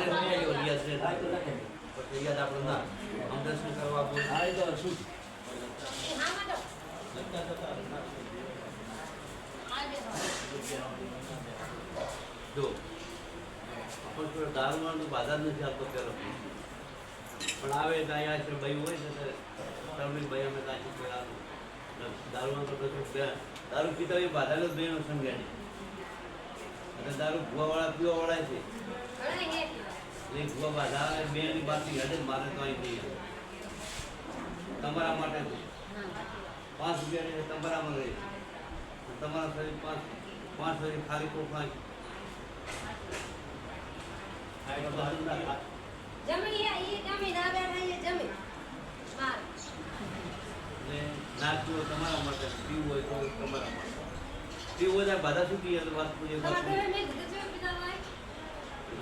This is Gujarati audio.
મારે હોય એવો રિયાઝ છે પછી યાદ આપણે ના આમ દર્શન કરવા બોલ હા એ તો શું જો આપણે દારૂમાં બાધા નથી આવતો પેલો પણ આવે તો અહીંયા છે ભાઈ હોય છે તમને ભાઈ અમે કાંઈ પેલા દારૂમાં તો બધું દારૂ પીતા હોય બાધા જ બેનો સમજ્યા અને દારૂ ભૂવાવાળા પીવાવાળા છે એ ભૂવા બાધા બેની બાકી હડે મારે તો અહીં નહીં તમારા માટે 5 રૂપિયાની તમારામાં રહે તમારા શરીર 5 શરીર ખાલી કોફા ના પીવો તમારા માટે પીવું હોય તો તમારા માટે પીવું હોય બાધા શું પીએ તો વાત પૂછે